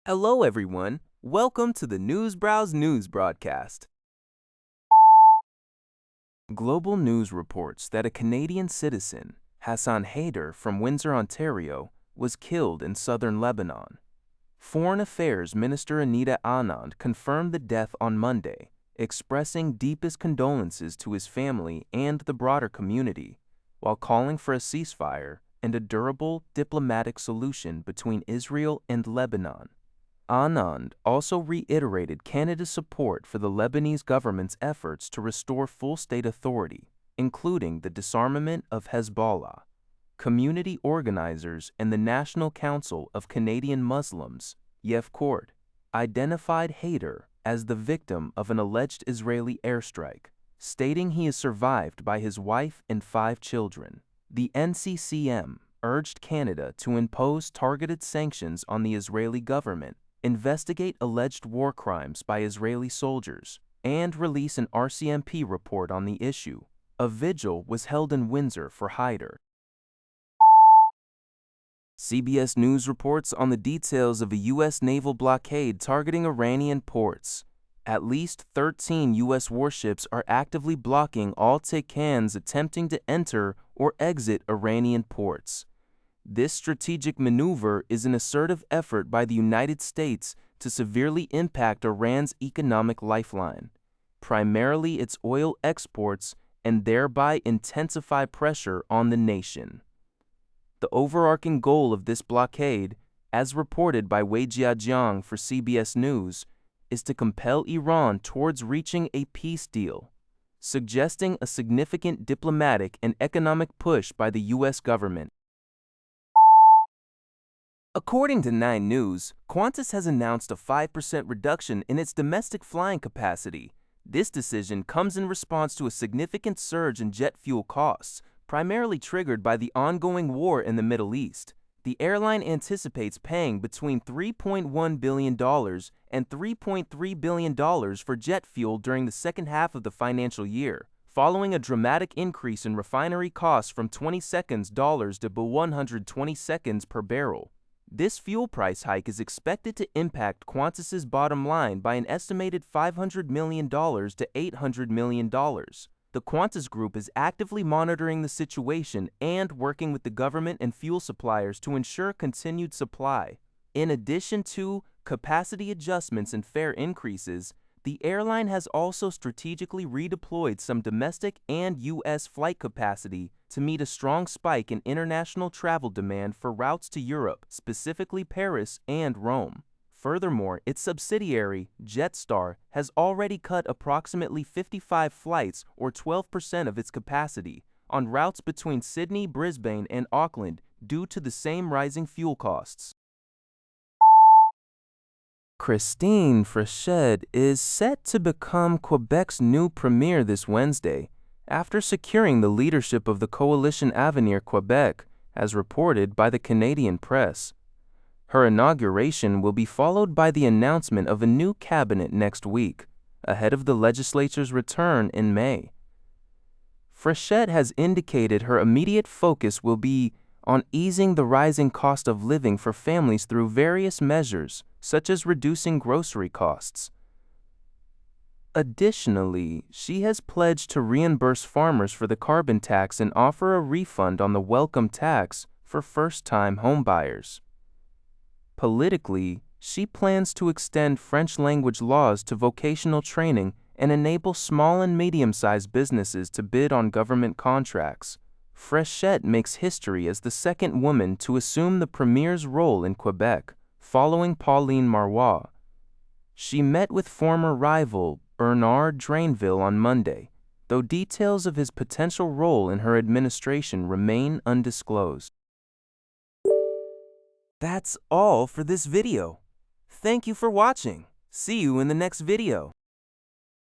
Hello everyone, welcome to the Newsbrowse News broadcast. Global News reports that a Canadian citizen, Hassan Haider from Windsor, Ontario, was killed in southern Lebanon. Foreign Affairs Minister Anand confirmed the death on Monday, expressing deepest condolences to his family and the broader community, while calling for a ceasefire and a durable diplomatic solution between Israel and Lebanon. Anand also reiterated Canada's support for the Lebanese government's efforts to restore full state authority, including the disarmament of Hezbollah. Community organizers and the National Council of Canadian Muslims, Yefkort, identified Haider as the victim of an alleged Israeli airstrike, stating he is survived by his wife and 5 children. The NCCM urged Canada to impose targeted sanctions on the Israeli government, investigate alleged war crimes by Israeli soldiers, and release an RCMP report on the issue. A vigil was held in Windsor for Haider. CBS News reports on the details of a U.S. naval blockade targeting Iranian ports. At least 13 U.S. warships are actively blocking all Taikans attempting to enter or exit Iranian ports. This strategic maneuver is an assertive effort by the United States to severely impact Iran's economic lifeline, primarily its oil exports, and thereby intensify pressure on the nation. The overarching goal of this blockade, as reported by Wei Jiajiang for CBS News, is to compel Iran towards reaching a peace deal, suggesting a significant diplomatic and economic push by the U.S. government. According to 9 News, Qantas has announced a 5% reduction in its domestic flying capacity. This decision comes in response to a significant surge in jet fuel costs, primarily triggered by the ongoing war in the Middle East. The airline anticipates paying between $3.1 billion and $3.3 billion for jet fuel during the second half of the financial year, following a dramatic increase in refinery costs from $20 to $120 per barrel. This fuel price hike is expected to impact Qantas's bottom line by an estimated $500 million to $800 million. The Qantas Group is actively monitoring the situation and working with the government and fuel suppliers to ensure continued supply. In addition to capacity adjustments and fare increases, the airline has also strategically redeployed some domestic and U.S. flight capacity to meet a strong spike in international travel demand for routes to Europe, specifically Paris and Rome. Furthermore, its subsidiary, Jetstar, has already cut approximately 55 flights, or 12% of its capacity, on routes between Sydney, Brisbane, and Auckland due to the same rising fuel costs. Christine Fréchette is set to become Quebec's new premier this Wednesday, after securing the leadership of the coalition Avenir Quebec, as reported by the Canadian press. Her inauguration will be followed by the announcement of a new cabinet next week, ahead of the legislature's return in May. Fréchette has indicated her immediate focus will be on easing the rising cost of living for families through various measures, such as reducing grocery costs. Additionally, she has pledged to reimburse farmers for the carbon tax and offer a refund on the welcome tax for first-time homebuyers. Politically, she plans to extend French language laws to vocational training and enable small and medium-sized businesses to bid on government contracts. Fréchette makes history as the second woman to assume the premier's role in Quebec, following Pauline Marois. She met with former rival Bernard Drainville on Monday, though details of his potential role in her administration remain undisclosed. That's all for this video. Thank you for watching. See you in the next video.